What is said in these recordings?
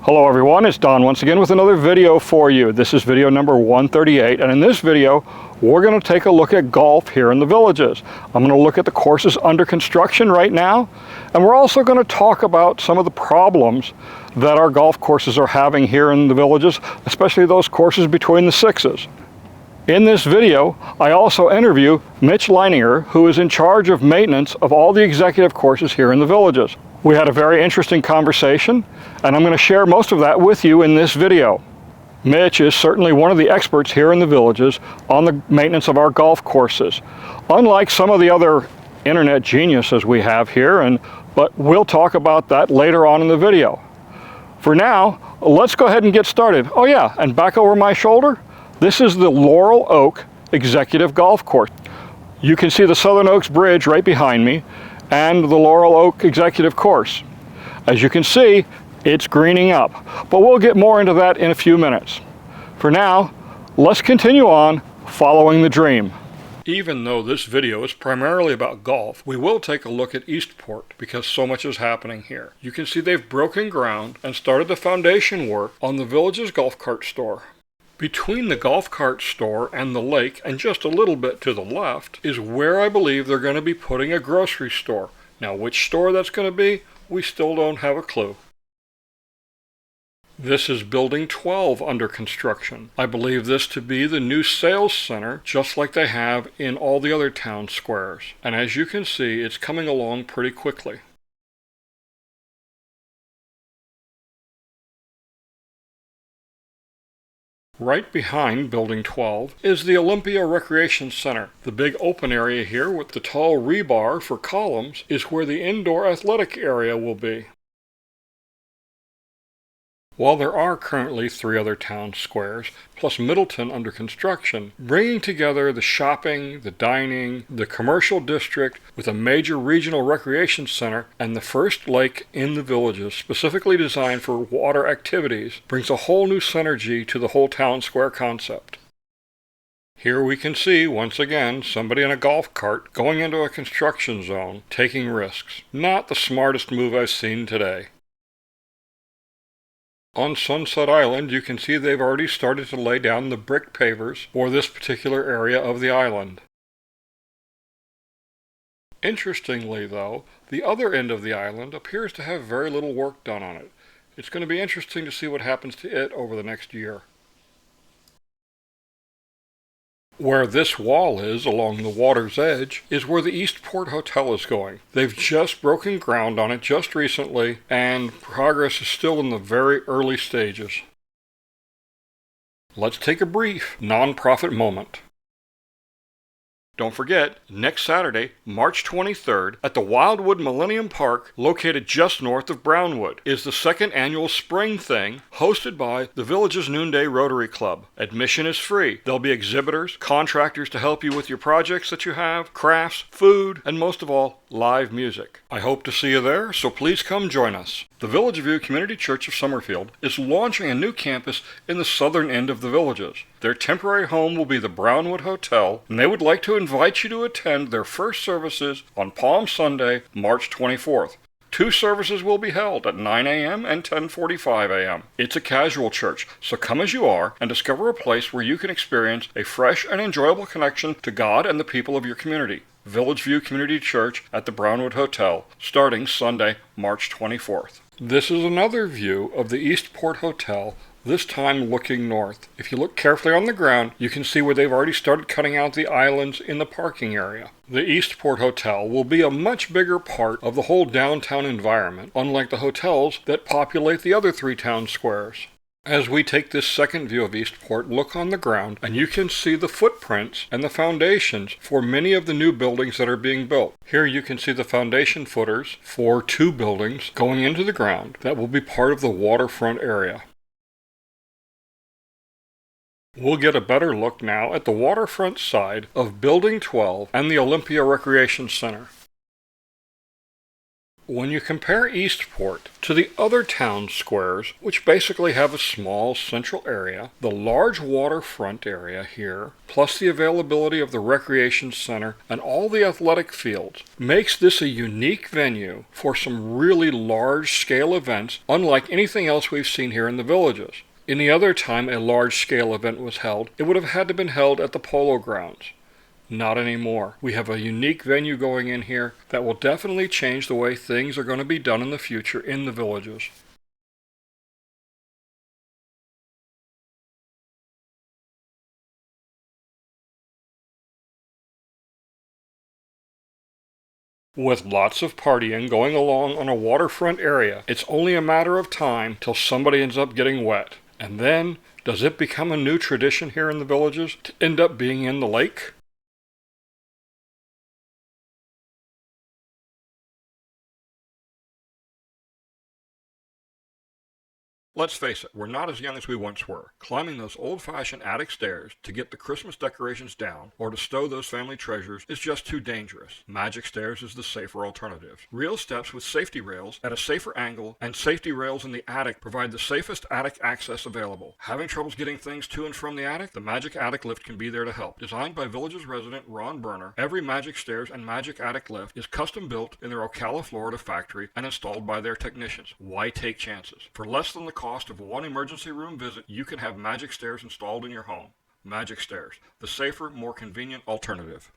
Hello everyone, it's Don once again with another video for you. This is video number 138, and in this video we're going to take a look at golf here in the Villages. I'm going to look at the courses under construction right now, and we're also going to talk about some of the problems that our golf courses are having here in the Villages, especially those courses between the sixes. In this video, I also interview Mitch Leininger, who is in charge of maintenance of all the executive courses here in the Villages. We had a very interesting conversation, and I'm going to share most of that with you in this video. Mitch is certainly one of the experts here in the Villages on the maintenance of our golf courses. Unlike some of the other internet geniuses we have here, but we'll talk about that later on in the video. For now, let's go ahead and get started. Oh yeah, and back over my shoulder, this is the Laurel Oak Executive Golf Course. You can see the Southern Oaks Bridge right behind me, and the Laurel Oak Executive Course. As you can see, it's greening up, but we'll get more into that in a few minutes. For now, let's continue on following the dream. Even though this video is primarily about golf, we will take a look at Eastport because so much is happening here. You can see they've broken ground and started the foundation work on the Villages golf cart store. Between the golf cart store and the lake, and just a little bit to the left, is where I believe they're going to be putting a grocery store. Now, which store that's going to be, we still don't have a clue. This is Building 12 under construction. I believe this to be the new sales center, just like they have in all the other town squares. And as you can see, it's coming along pretty quickly. Right behind Building 12 is the Olympia Recreation Center. The big open area here with the tall rebar for columns is where the indoor athletic area will be. While there are currently 3 other town squares, plus Middleton under construction, bringing together the shopping, the dining, the commercial district with a major regional recreation center and the first lake in the Villages specifically designed for water activities brings a whole new synergy to the whole town square concept. Here we can see, once again, somebody in a golf cart going into a construction zone, taking risks. Not the smartest move I've seen today. On Sunset Island, you can see they've already started to lay down the brick pavers for this particular area of the island. Interestingly, though, the other end of the island appears to have very little work done on it. It's going to be interesting to see what happens to it over the next year. Where this wall is, along the water's edge, is where the Eastport Hotel is going. They've just broken ground on it just recently, and progress is still in the very early stages. Let's take a brief non-profit moment. Don't forget, next Saturday, March 23rd, at the Wildwood Millennium Park, located just north of Brownwood, is the second annual Spring Thing, hosted by the Villages Noonday Rotary Club. Admission is free. There'll be exhibitors, contractors to help you with your projects that you have, crafts, food, and most of all, live music. I hope to see you there, so please come join us. The Village View Community Church of Summerfield is launching a new campus in the southern end of the Villages. Their temporary home will be the Brownwood Hotel, and they would like to invite you to attend their first services on Palm Sunday, March 24th. 2 services will be held at 9 a.m. and 10:45 a.m. It's a casual church, so come as you are and discover a place where you can experience a fresh and enjoyable connection to God and the people of your community. Village View Community Church at the Brownwood Hotel, starting Sunday, March 24th. This is another view of the Eastport Hotel, this time looking north. If you look carefully on the ground, you can see where they've already started cutting out the islands in the parking area. The Eastport Hotel will be a much bigger part of the whole downtown environment, unlike the hotels that populate the other 3 town squares. As we take this second view of Eastport, look on the ground, and you can see the footprints and the foundations for many of the new buildings that are being built. Here you can see the foundation footers for 2 buildings going into the ground that will be part of the waterfront area. We'll get a better look now at the waterfront side of Building 12 and the Olympia Recreation Center. When you compare Eastport to the other town squares, which basically have a small central area, the large waterfront area here, plus the availability of the recreation center and all the athletic fields, makes this a unique venue for some really large-scale events, unlike anything else we've seen here in the Villages. Any other time a large-scale event was held, it would have had to been held at the Polo Grounds. Not anymore. We have a unique venue going in here that will definitely change the way things are going to be done in the future in the Villages. With lots of partying going along on a waterfront area, it's only a matter of time till somebody ends up getting wet. And then, does it become a new tradition here in the Villages to end up being in the lake? Let's face it, we're not as young as we once were. Climbing those old-fashioned attic stairs to get the Christmas decorations down or to stow those family treasures is just too dangerous. Magic stairs is the safer alternative. Real steps with safety rails at a safer angle and safety rails in the attic provide the safest attic access available. Having troubles getting things to and from the attic? The Magic Attic Lift can be there to help. Designed by Villages resident Ron Berner, every Magic Stairs and Magic Attic Lift is custom built in their Ocala, Florida factory and installed by their technicians. Why take chances? For less than the cost of one emergency room visit, you can have Magic Stairs installed in your home. Magic Stairs, the safer, more convenient alternative.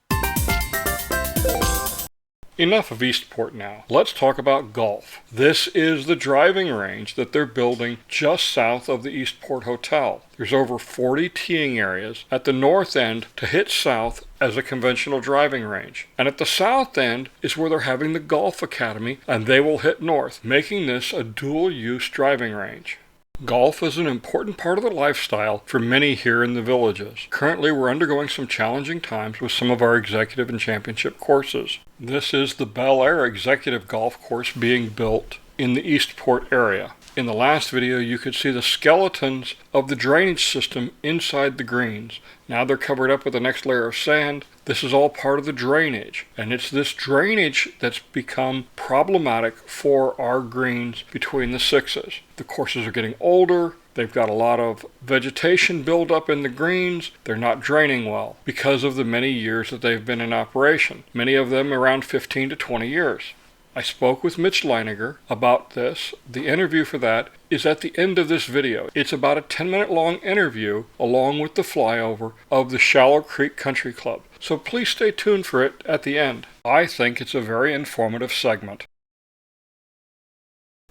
Enough of Eastport now. Let's talk about golf. This is the driving range that they're building just south of the Eastport Hotel. There's over 40 teeing areas at the north end to hit south as a conventional driving range. And at the south end is where they're having the Golf Academy, and they will hit north, making this a dual-use driving range. Golf is an important part of the lifestyle for many here in the Villages. Currently, we're undergoing some challenging times with some of our executive and championship courses. This is the Bel Air Executive Golf Course being built in the Eastport area. In the last video, you could see the skeletons of the drainage system inside the greens. Now they're covered up with the next layer of sand. This is all part of the drainage, and it's this drainage that's become problematic for our greens between the sixes. The courses are getting older. They've got a lot of vegetation buildup in the greens. They're not draining well because of the many years that they've been in operation, many of them around 15 to 20 years. I spoke with Mitch Leininger about this. The interview for that is at the end of this video. It's about a 10-minute long interview along with the flyover of the Shallow Creek Country Club. So please stay tuned for it at the end. I think it's a very informative segment.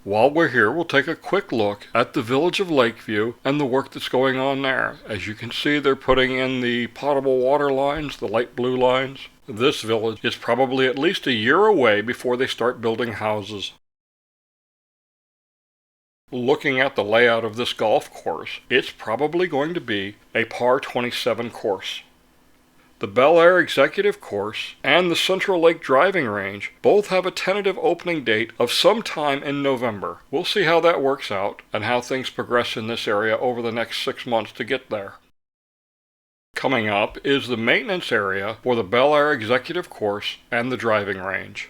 While we're here, we'll take a quick look at the village of Lakeview and the work that's going on there. As you can see, they're putting in the potable water lines, the light blue lines. This village is probably at least a year away before they start building houses. Looking at the layout of this golf course, it's probably going to be a par 27 course. The Bel Air Executive Course and the Central Lake Driving Range both have a tentative opening date of sometime in November. We'll see how that works out and how things progress in this area over the next 6 months to get there. Coming up is the maintenance area for the Bel Air Executive Course and the driving range.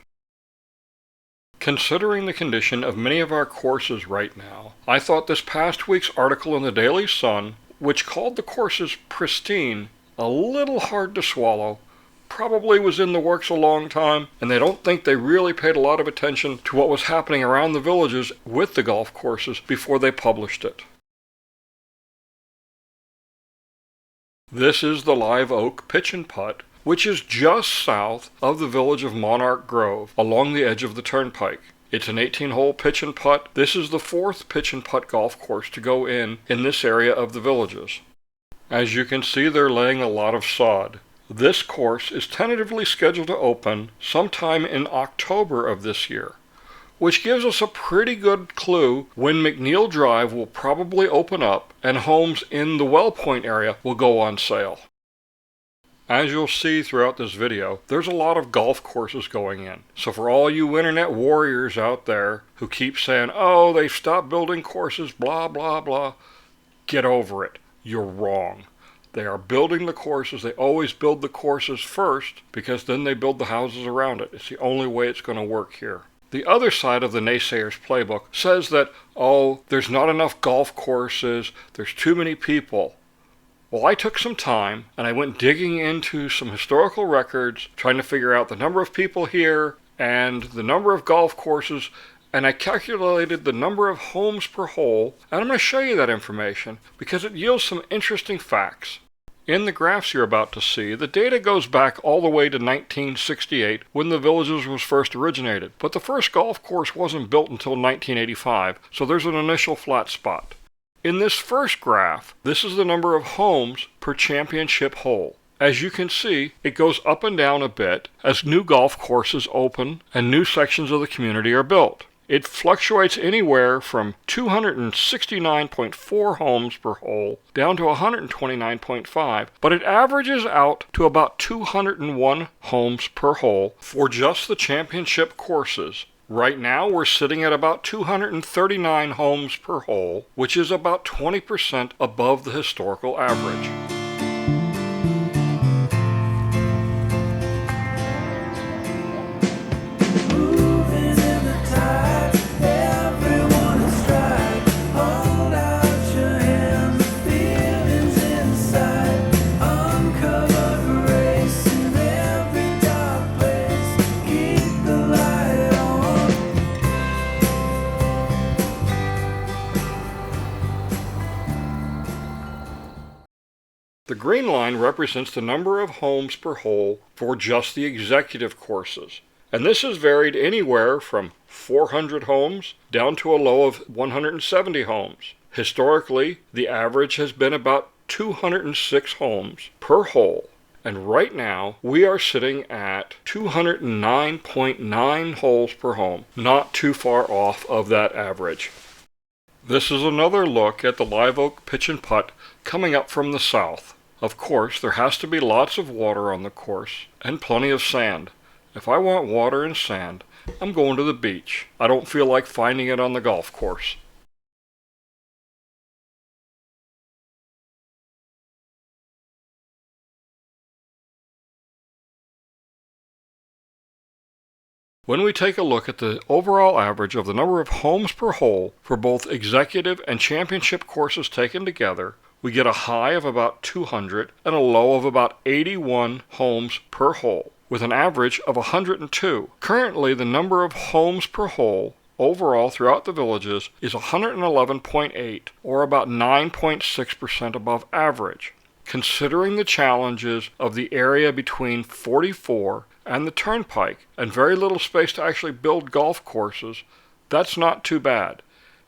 Considering the condition of many of our courses right now, I thought this past week's article in the Daily Sun, which called the courses pristine, a little hard to swallow, probably was in the works a long time, and they don't think they really paid a lot of attention to what was happening around the villages with the golf courses before they published it. This is the Live Oak Pitch and Putt, which is just south of the village of Monarch Grove, along the edge of the Turnpike. It's an 18-hole pitch and putt. This is the fourth pitch and putt golf course to go in this area of the villages. As you can see, they're laying a lot of sod. This course is tentatively scheduled to open sometime in October of this year, which gives us a pretty good clue when McNeil Drive will probably open up and homes in the Well Point area will go on sale. As you'll see throughout this video, there's a lot of golf courses going in. So for all you internet warriors out there who keep saying, oh, they've stopped building courses, blah, blah, blah, get over it. You're wrong. They are building the courses. They always build the courses first because then they build the houses around it. It's the only way it's going to work here. The other side of the naysayer's playbook says that, oh, there's not enough golf courses, there's too many people. Well, I took some time and I went digging into some historical records, trying to figure out the number of people here and the number of golf courses, and I calculated the number of homes per hole, and I'm going to show you that information because it yields some interesting facts. In the graphs you're about to see, the data goes back all the way to 1968 when the Villages was first originated, but the first golf course wasn't built until 1985, so there's an initial flat spot. In this first graph, this is the number of homes per championship hole. As you can see, it goes up and down a bit as new golf courses open and new sections of the community are built. It fluctuates anywhere from 269.4 homes per hole down to 129.5, but it averages out to about 201 homes per hole for just the championship courses. Right now we're sitting at about 239 homes per hole, which is about 20% above the historical average. The green line represents the number of homes per hole for just the executive courses, and this has varied anywhere from 400 homes down to a low of 170 homes. Historically, the average has been about 206 homes per hole, and right now we are sitting at 209.9 holes per home, not too far off of that average. This is another look at the live oak pitch and putt coming up from the south. Of course, there has to be lots of water on the course and plenty of sand. If I want water and sand, I'm going to the beach. I don't feel like finding it on the golf course. When we take a look at the overall average of the number of homes per hole for both executive and championship courses taken together, we get a high of about 200 and a low of about 81 homes per hole, with an average of 102. Currently, the number of homes per hole overall throughout the Villages is 111.8, or about 9.6% above average. Considering the challenges of the area between 44 and the Turnpike, and very little space to actually build golf courses, that's not too bad.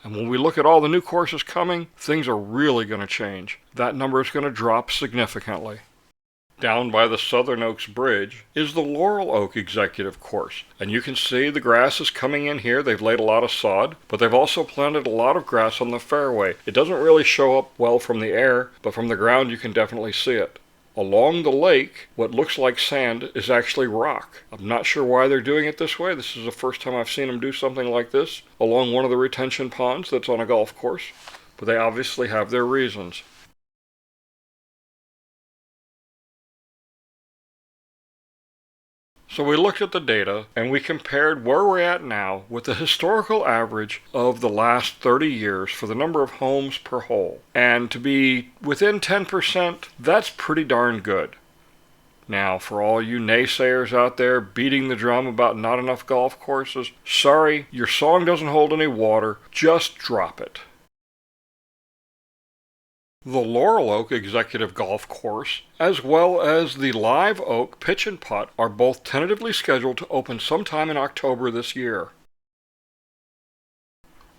And when we look at all the new courses coming, things are really going to change. That number is going to drop significantly. Down by the Southern Oaks Bridge is the Laurel Oak Executive Course. And you can see the grass is coming in here. They've laid a lot of sod, but they've also planted a lot of grass on the fairway. It doesn't really show up well from the air, but from the ground you can definitely see it. Along the lake, what looks like sand is actually rock. I'm not sure why they're doing it this way. This is the first time I've seen them do something like this along one of the retention ponds that's on a golf course, but they obviously have their reasons. So we looked at the data and we compared where we're at now with the historical average of the last 30 years for the number of homes per hole. And to be within 10%, that's pretty darn good. Now, for all you naysayers out there beating the drum about not enough golf courses, sorry, your song doesn't hold any water, just drop it. The Laurel Oak Executive Golf Course, as well as the Live Oak Pitch and Putt, are both tentatively scheduled to open sometime in October this year.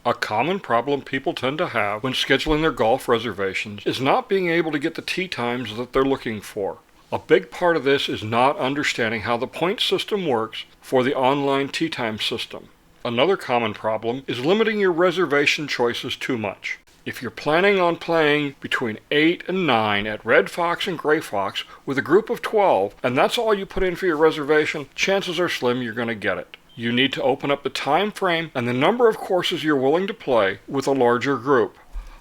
A common problem people tend to have when scheduling their golf reservations is not being able to get the tee times that they're looking for. A big part of this is not understanding how the point system works for the online tee time system. Another common problem is limiting your reservation choices too much. If you're planning on playing between 8 and 9 at Red Fox and Gray Fox with a group of 12, and that's all you put in for your reservation, chances are slim you're going to get it. You need to open up the time frame and the number of courses you're willing to play with a larger group.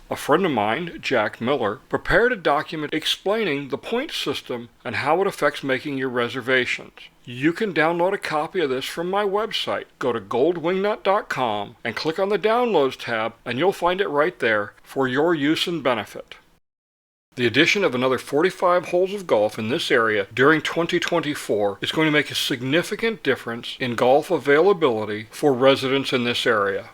A friend of mine, Jack Miller, prepared a document explaining the point system and how it affects making your reservations. You can download a copy of this from my website. Go to goldwingnut.com and click on the Downloads tab, and you'll find it right there for your use and benefit. The addition of another 45 holes of golf in this area during 2024 is going to make a significant difference in golf availability for residents in this area.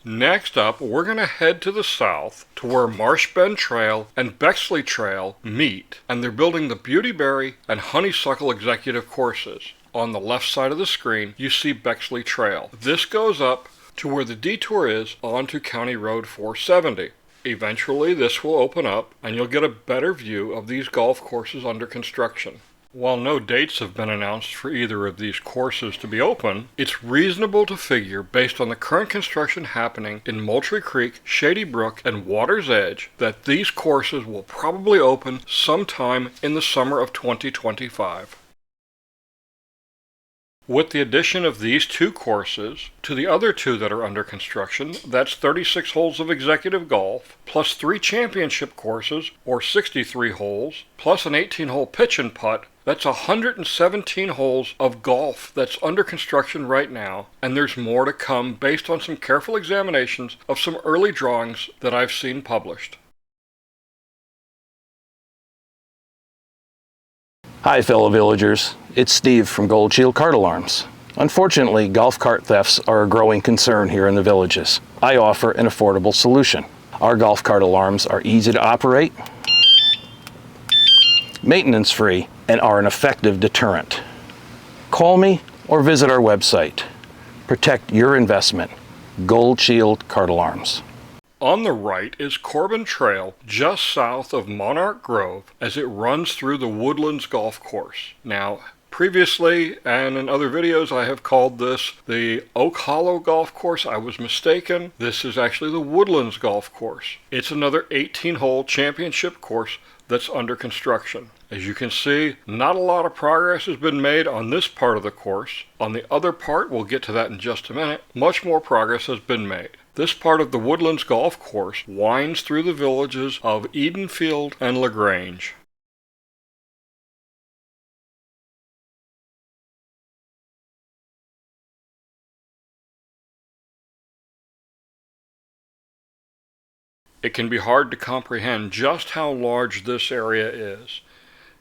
Next up, we're going to head to the south to where Marsh Bend Trail and Bexley Trail meet, and they're building the Beautyberry and Honeysuckle executive courses. On the left side of the screen, you see Bexley Trail. This goes up to where the detour is onto County Road 470. Eventually, this will open up, and you'll get a better view of these golf courses under construction. While no dates have been announced for either of these courses to be open, it's reasonable to figure, based on the current construction happening in Moultrie Creek, Shady Brook, and Water's Edge, that these courses will probably open sometime in the summer of 2025. With the addition of these two courses to the other two that are under construction, that's 36 holes of executive golf, plus 3 championship courses, or 63 holes, plus an 18-hole pitch and putt. That's 117 holes of golf that's under construction right now, and there's more to come based on some careful examinations of some early drawings that I've seen published. Hi fellow villagers, it's Steve from Gold Shield Cart Alarms. Unfortunately, golf cart thefts are a growing concern here in the villages. I offer an affordable solution. Our golf cart alarms are easy to operate, maintenance free, and are an effective deterrent. Call me or visit our website. Protect your investment. Gold Shield Cart Alarms. On the right is Corbin Trail, just south of Monarch Grove, as it runs through the Woodlands golf course. Now, previously and in other videos I have called this the Oak Hollow golf course. I was mistaken. This is actually the Woodlands golf course. It's another 18-hole championship course that's under construction. As you can see, not a lot of progress has been made on this part of the course. On the other part, we'll get to that in just a minute, much more progress has been made. This part of the Woodlands golf course winds through the villages of Edenfield and LaGrange. It can be hard to comprehend just how large this area is.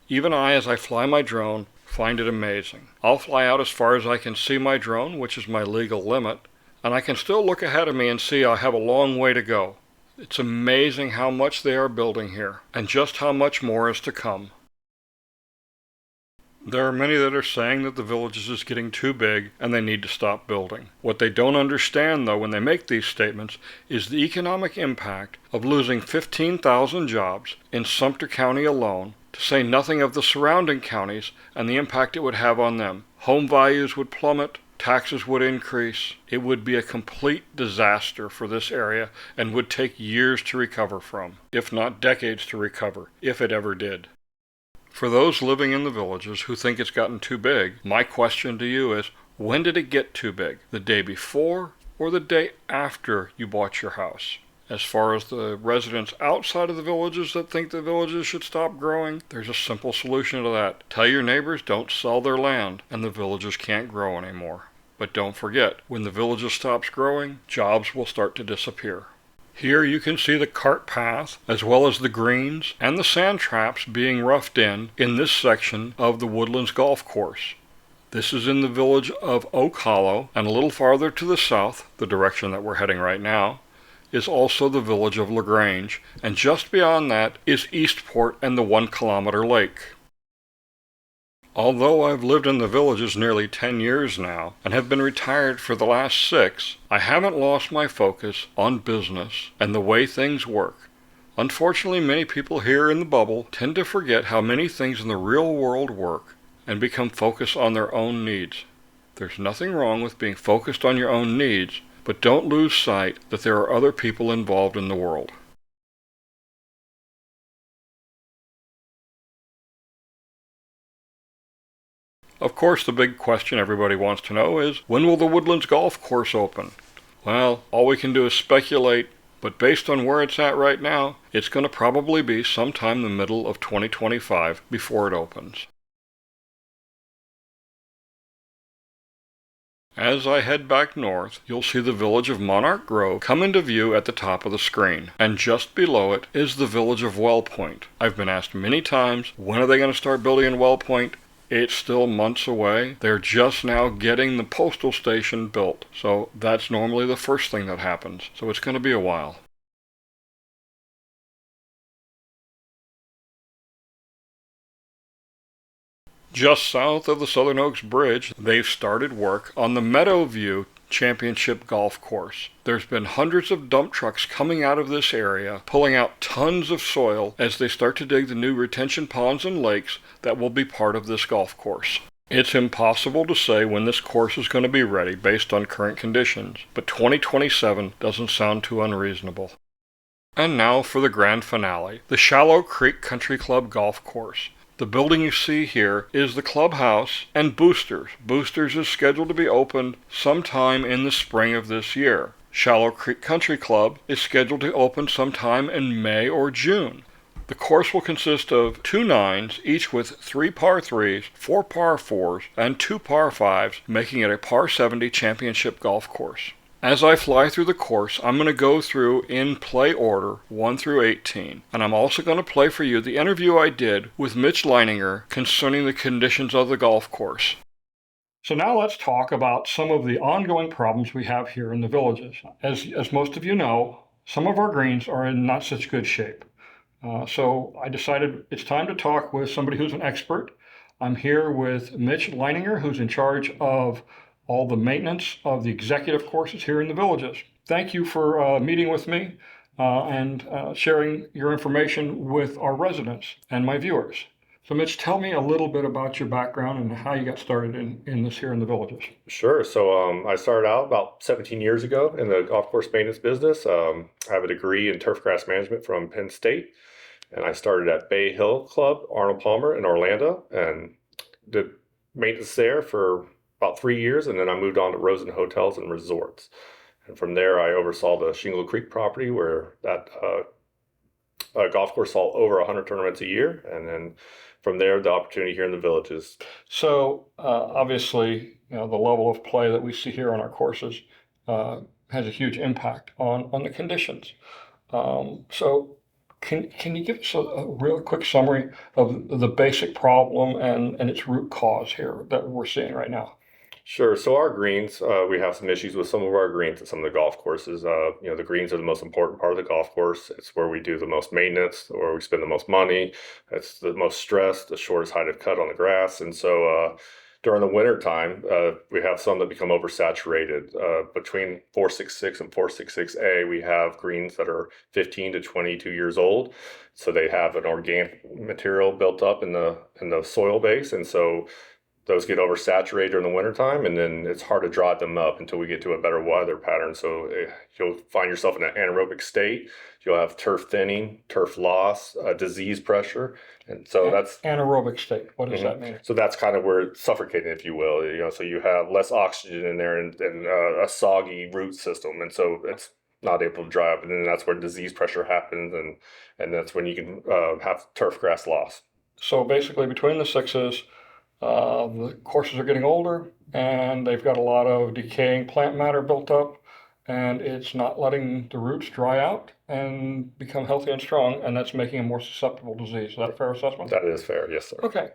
Even I, as I fly my drone, find it amazing. I'll fly out as far as I can see my drone, which is my legal limit, and I can still look ahead of me and see I have a long way to go. It's amazing how much they are building here, and just how much more is to come. There are many that are saying that the village is getting too big and they need to stop building. What they don't understand, though, when they make these statements, is the economic impact of losing 15,000 jobs in Sumter County alone, to say nothing of the surrounding counties and the impact it would have on them. Home values would plummet, taxes would increase. It would be a complete disaster for this area and would take years to recover from, if not decades to recover, if it ever did. For those living in the villages who think it's gotten too big, my question to you is, when did it get too big? The day before or the day after you bought your house? As far as the residents outside of the villages that think the villages should stop growing, there's a simple solution to that. Tell your neighbors don't sell their land and the villages can't grow anymore. But don't forget, when the villages stops growing, jobs will start to disappear. Here you can see the cart path, as well as the greens and the sand traps being roughed in this section of the Woodlands golf course. This is in the village of Oak Hollow, and a little farther to the south, the direction that we're heading right now, is also the village of LaGrange, and just beyond that is Eastport and the 1-kilometer lake. Although I've lived in the villages nearly 10 years now, and have been retired for the last 6, I haven't lost my focus on business and the way things work. Unfortunately, many people here in the bubble tend to forget how many things in the real world work, and become focused on their own needs. There's nothing wrong with being focused on your own needs, but don't lose sight that there are other people involved in the world. Of course, the big question everybody wants to know is, when will the Woodlands golf course open? Well, all we can do is speculate, but based on where it's at right now, it's going to probably be sometime the middle of 2025 before it opens. As I head back north, you'll see the village of Monarch Grove come into view at the top of the screen, and just below it is the village of Wellpoint. I've been asked many times, when are they going to start building in Wellpoint? It's still months away. They're just now getting the postal station built, so that's normally the first thing that happens, so it's going to be a while. Just south of the Southern Oaks Bridge, they've started work on the Meadowview Championship Golf Course. There's been hundreds of dump trucks coming out of this area, pulling out tons of soil as they start to dig the new retention ponds and lakes that will be part of this golf course. It's impossible to say when this course is going to be ready based on current conditions, but 2027 doesn't sound too unreasonable. And now for the grand finale, the Shallow Creek Country Club Golf Course. The building you see here is the clubhouse and Boosters. Boosters is scheduled to be opened sometime in the spring of this year. Shallow Creek Country Club is scheduled to open sometime in May or June. The course will consist of 2 nines, each with 3 par 3s, 4 par 4s, and 2 par 5s, making it a par 70 championship golf course. As I fly through the course, I'm going to go through in play order 1 through 18, and I'm also going to play for you the interview I did with Mitch Leininger concerning the conditions of the golf course. So now let's talk about some of the ongoing problems we have here in the villages. As most of you know, some of our greens are in not such good shape. So I decided it's time to talk with somebody who's an expert. I'm here with Mitch Leininger, who's in charge of all the maintenance of the executive courses here in the villages. Thank you for meeting with me and sharing your information with our residents and my viewers. So Mitch, tell me a little bit about your background and how you got started in this here in the villages. Sure. So I started out about 17 years ago in the golf course maintenance business. I have a degree in turf grass management from Penn State, and I started at Bay Hill Club, Arnold Palmer in Orlando, and did maintenance there for about 3 years, and then I moved on to Rosen Hotels and Resorts. And from there, I oversaw the Shingle Creek property, where that golf course saw over 100 tournaments a year. And then from there, the opportunity here in the villages. So obviously, the level of play that we see here on our courses has a huge impact on the conditions. So can you give us a real quick summary of the basic problem and its root cause here that we're seeing right now? Sure. So our greens, we have some issues with some of our greens at some of the golf courses. The greens are the most important part of the golf course. It's where we do the most maintenance, where we spend the most money. It's the most stress, the shortest height of cut on the grass. And so during the winter time, we have some that become oversaturated. Between 466 and 466A, we have greens that are 15 to 22 years old. So they have an organic material built up in the soil base. And so those get oversaturated during the wintertime, and then it's hard to dry them up until we get to a better weather pattern. So you'll find yourself in an anaerobic state. You'll have turf thinning, turf loss, disease pressure. And so that's anaerobic state. What does that mean? So that's kind of where it's suffocating, if you will. So you have less oxygen in there and a soggy root system. And so it's not able to dry up. And then that's where disease pressure happens. And that's when you can have turf grass loss. So basically between the sixes, the courses are getting older and they've got a lot of decaying plant matter built up, and it's not letting the roots dry out and become healthy and strong, and that's making them more susceptible to disease. Is that a fair assessment? That is fair, yes, sir. Okay.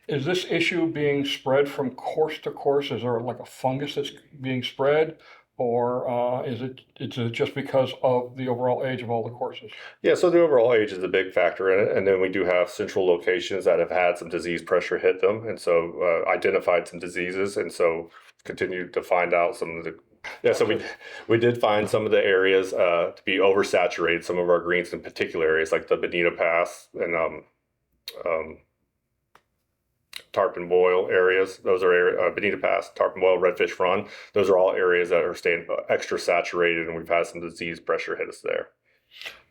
Is this issue being spread from course to course? Is there like a fungus that's being spread? Or is it just because of the overall age of all the courses? Yeah, so the overall age is a big factor in it. And then we do have central locations that have had some disease pressure hit them. And so identified some diseases, and so continued to find out some of the... Yeah, so we did find some of the areas to be oversaturated, some of our greens in particular areas like the Bonita Pass and Tarpon Boil areas. Those are Bonita Pass, Tarpon Boil, Redfish Run. Those are all areas that are staying extra saturated, and we've had some disease pressure hit us there.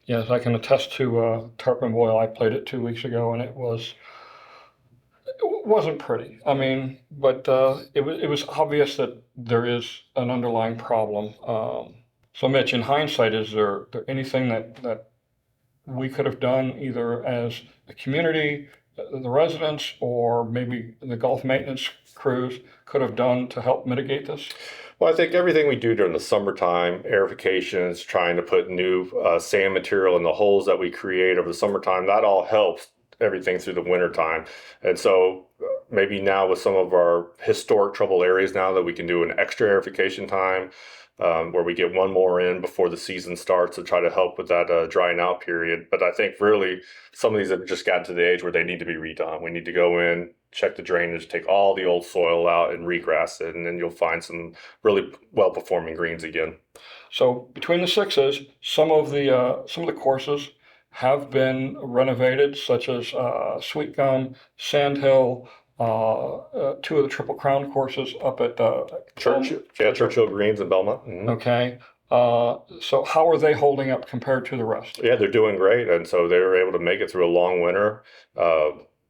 Yes, I can attest to Tarpon Boil. I played it 2 weeks ago, and it wasn't pretty. I mean, but it was obvious that there is an underlying problem. So Mitch, in hindsight, is there anything that we could have done either as the community, the residents, or maybe the golf maintenance crews could have done to help mitigate this? Well, I think everything we do during the summertime, aerifications, trying to put new sand material in the holes that we create over the summertime, that all helps everything through the wintertime. And so maybe now with some of our historic trouble areas now that we can do an extra aerification time where we get one more in before the season starts to try to help with that drying out period. But I think really some of these have just gotten to the age where they need to be redone. We need to go in, check the drainage, take all the old soil out and regrass it, and then you'll find some really well-performing greens again. So between the sixes, some of the courses have been renovated, such as Sweet Gum, Sand Hill, two of the Triple Crown courses up at Churchill Greens in Belmont. Mm-hmm. Okay. So how are they holding up compared to the rest? Yeah, they're doing great, and so they were able to make it through a long winter.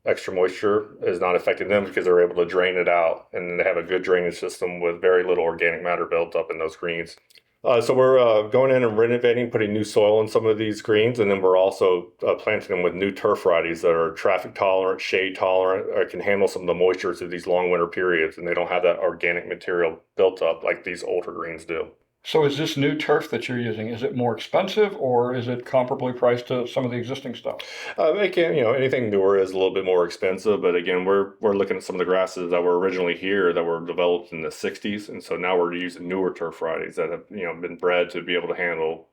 Extra moisture is not affecting them because they're able to drain it out, and they have a good drainage system with very little organic matter built up in those greens. So we're going in and renovating, putting new soil in some of these greens, and then we're also planting them with new turf varieties that are traffic tolerant, shade tolerant, or can handle some of the moisture through these long winter periods, and they don't have that organic material built up like these older greens do. So is this new turf that you're using, is it more expensive or is it comparably priced to some of the existing stuff? They can, anything newer is a little bit more expensive, but again, we're looking at some of the grasses that were originally here that were developed in the 60s, and so now we're using newer turf varieties that have, been bred to be able to handle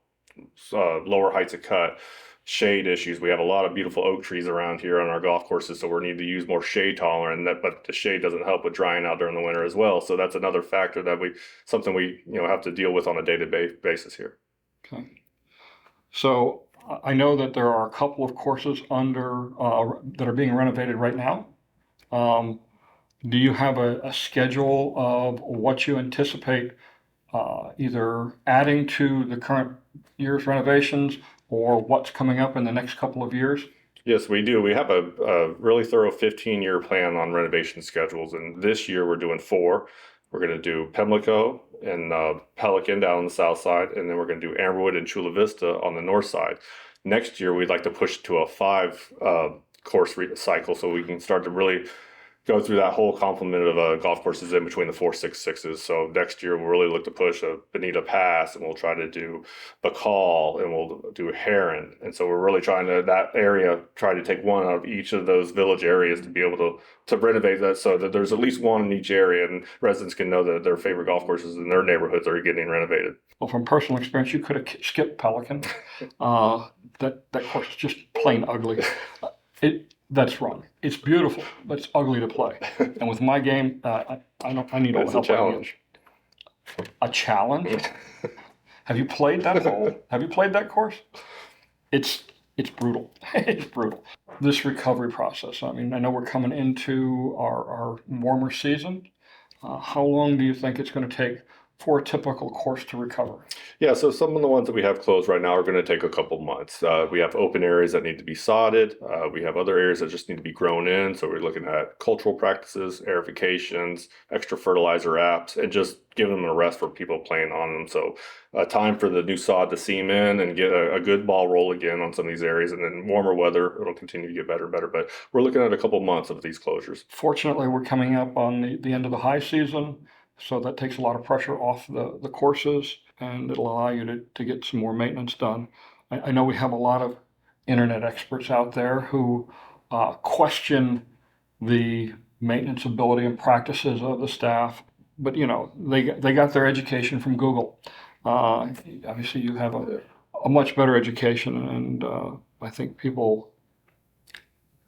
lower heights of cut, shade issues. We have a lot of beautiful oak trees around here on our golf courses, so we need to use more shade tolerant. But the shade doesn't help with drying out during the winter as well. So that's another factor that we have to deal with on a day-to-day basis here. Okay. So I know that there are a couple of courses that are being renovated right now. Do you have a schedule of what you anticipate either adding to the current year's renovations or what's coming up in the next couple of years? Yes, we do. We have a really thorough 15-year plan on renovation schedules, and this year we're doing 4. We're going to do Pimlico and Pelican down on the south side, and then we're going to do Amberwood and Chula Vista on the north side. Next year, we'd like to push it to a 5 course cycle so we can start to really go through that whole complement of golf courses in between the 4, 6, 6s. So next year we'll really look to push a Bonita Pass, and we'll try to do Bacall, and we'll do Heron. And so we're really trying to, that area, try to take one out of each of those village areas to be able to renovate that so that there's at least one in each area, and residents can know that their favorite golf courses in their neighborhoods are getting renovated. Well, from personal experience, you could have skipped Pelican. That course is just plain ugly. That's wrong. It's beautiful, but it's ugly to play. And with my game, I need all the help I can get. A challenge? Have you played that hole? Have you played that course? It's brutal. It's brutal. This recovery process. I mean, I know we're coming into our warmer season. How long do you think it's going to take for a typical course to recover? Yeah, so some of the ones that we have closed right now are going to take a couple months. We have open areas that need to be sodded. We have other areas that just need to be grown in. So we're looking at cultural practices, aerifications, extra fertilizer apps, and just giving them a rest for people playing on them. So time for the new sod to seam in and get a good ball roll again on some of these areas. And then warmer weather, it'll continue to get better and better. But we're looking at a couple months of these closures. Fortunately, we're coming up on the end of the high season. So that takes a lot of pressure off the courses, and it'll allow you to get some more maintenance done. I know we have a lot of internet experts out there who question the maintenance ability and practices of the staff, but they got their education from Google. Obviously, you have a much better education, and I think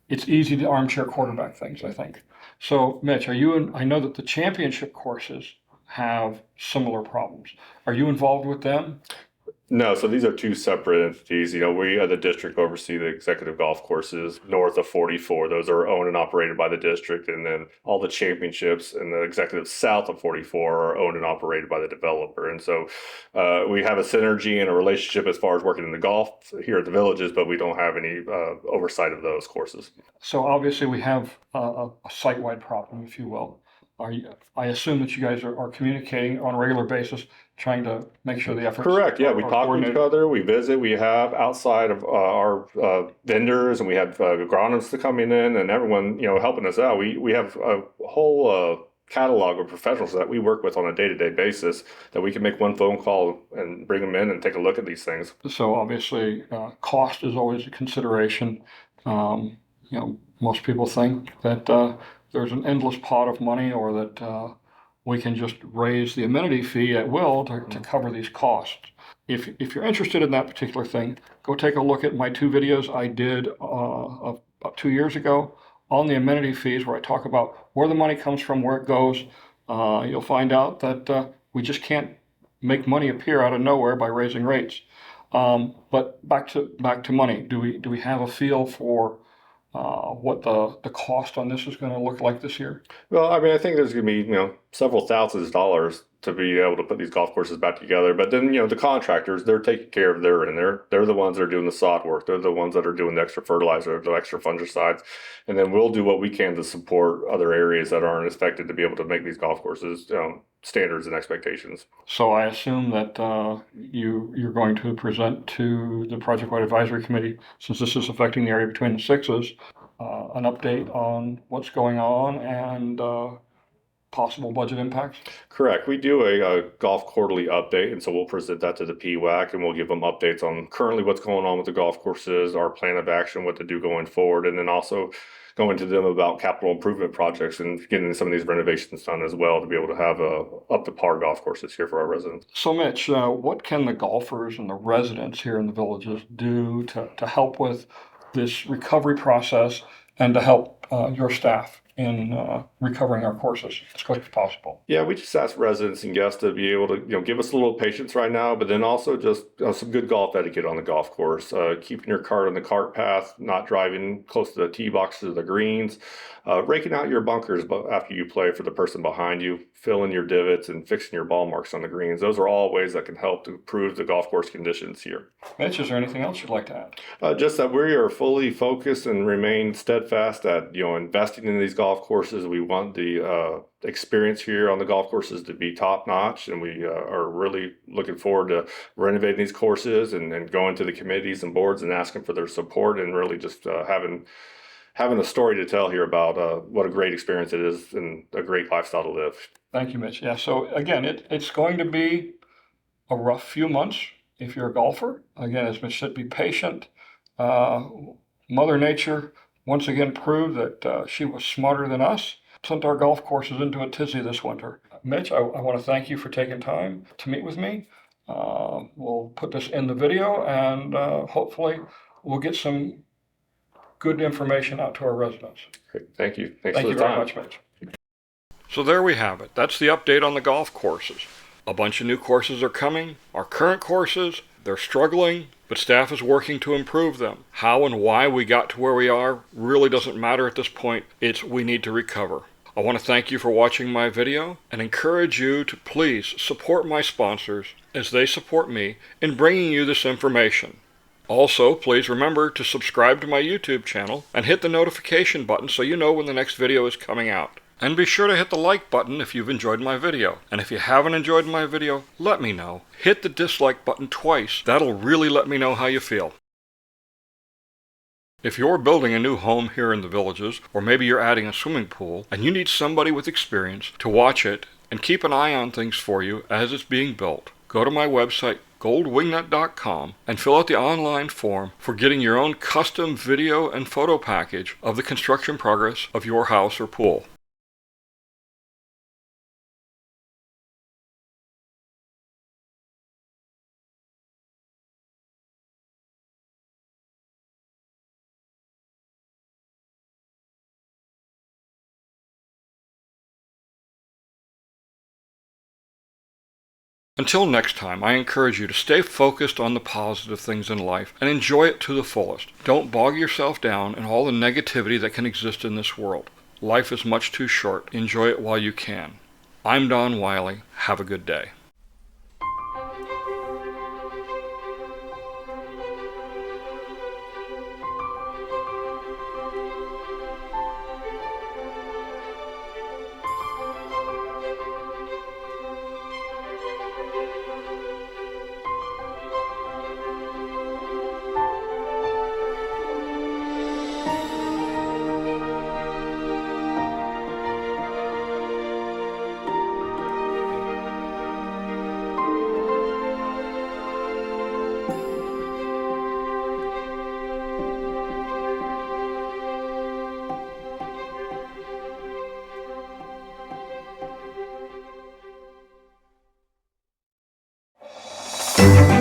it's easy to armchair quarterback things, I think. So, Mitch, I know that the championship courses have similar problems. Are you involved with them? No, so these are 2 separate entities. We at the district oversee the executive golf courses north of 44. Those are owned and operated by the district, and then all the championships and the executives south of 44 are owned and operated by the developer. And so we have a synergy and a relationship as far as working in the golf here at the villages, but we don't have any oversight of those courses. So obviously we have a site-wide problem, if you will. I assume that you guys are communicating on a regular basis, trying to make sure the efforts. Correct. Yeah, we are talk to each coordinated. other. We visit. We have outside of our vendors, and we have agronomists coming in, and everyone helping us out. We have a whole catalog of professionals that we work with on a day-to-day basis that we can make one phone call and bring them in and take a look at these things. So obviously, cost is always a consideration. Most people think that there's an endless pot of money, or that we can just raise the amenity fee at will to cover these costs. If you're interested in that particular thing, go take a look at my 2 videos I did about 2 years ago on the amenity fees, where I talk about where the money comes from, where it goes. You'll find out that we just can't make money appear out of nowhere by raising rates. But back to money. Do we have a feel for what the cost on this is going to look like this year? Well, I mean, I think there's going to be, several thousands of dollars to be able to put these golf courses back together. But then, the contractors, they're taking care of their end. They're the ones that are doing the sod work. They're the ones that are doing the extra fertilizer, the extra fungicides. And then we'll do what we can to support other areas that aren't affected to be able to make these golf courses standards and expectations. So I assume that you're going to present to the project-wide advisory committee, since this is affecting the area between the sixes, an update on what's going on and possible budget impacts? Correct. We do a golf quarterly update, and so we'll present that to the PWAC, and we'll give them updates on currently what's going on with the golf courses, our plan of action, what to do going forward, and then also going to them about capital improvement projects and getting some of these renovations done as well to be able to have up to par golf courses here for our residents. So Mitch, what can the golfers and the residents here in the villages do to help with this recovery process and to help your staff in recovering our courses as quick as possible? Yeah, we just ask residents and guests to be able to, give us a little patience right now, but then also just some good golf etiquette on the golf course. Keeping your cart on the cart path, not driving close to the tee boxes or the greens, raking out your bunkers after you play for the person behind you, filling your divots and fixing your ball marks on the greens. Those are all ways that can help to improve the golf course conditions here. Mitch, is there anything else you'd like to add? Just that we are fully focused and remain steadfast at investing in these golf courses. We want the experience here on the golf courses to be top notch, and we are really looking forward to renovating these courses and going to the committees and boards and asking for their support, and really just having a story to tell here about what a great experience it is and a great lifestyle to live. Thank you, Mitch. Yeah, so again, it's going to be a rough few months if you're a golfer. Again, as Mitch said, be patient. Mother Nature once again proved that she was smarter than us, sent our golf courses into a tizzy this winter. Mitch, I want to thank you for taking time to meet with me. We'll put this in the video, and hopefully we'll get some good information out to our residents. Great. Thank you. Thanks Thank for you the very time. much, Mitch. So there we have it. That's the update on the golf courses. A bunch of new courses are coming. Our current courses, they're struggling, but staff is working to improve them. How and why we got to where we are really doesn't matter at this point. It's we need to recover. I want to thank you for watching my video and encourage you to please support my sponsors as they support me in bringing you this information. Also, please remember to subscribe to my YouTube channel and hit the notification button so you know when the next video is coming out. And be sure to hit the like button if you've enjoyed my video. And if you haven't enjoyed my video, let me know. Hit the dislike button twice. That'll really let me know how you feel. If you're building a new home here in the villages, or maybe you're adding a swimming pool, and you need somebody with experience to watch it and keep an eye on things for you as it's being built, go to my website, goldwingnut.com, and fill out the online form for getting your own custom video and photo package of the construction progress of your house or pool. Until next time, I encourage you to stay focused on the positive things in life and enjoy it to the fullest. Don't bog yourself down in all the negativity that can exist in this world. Life is much too short. Enjoy it while you can. I'm Don Wiley. Have a good day. you.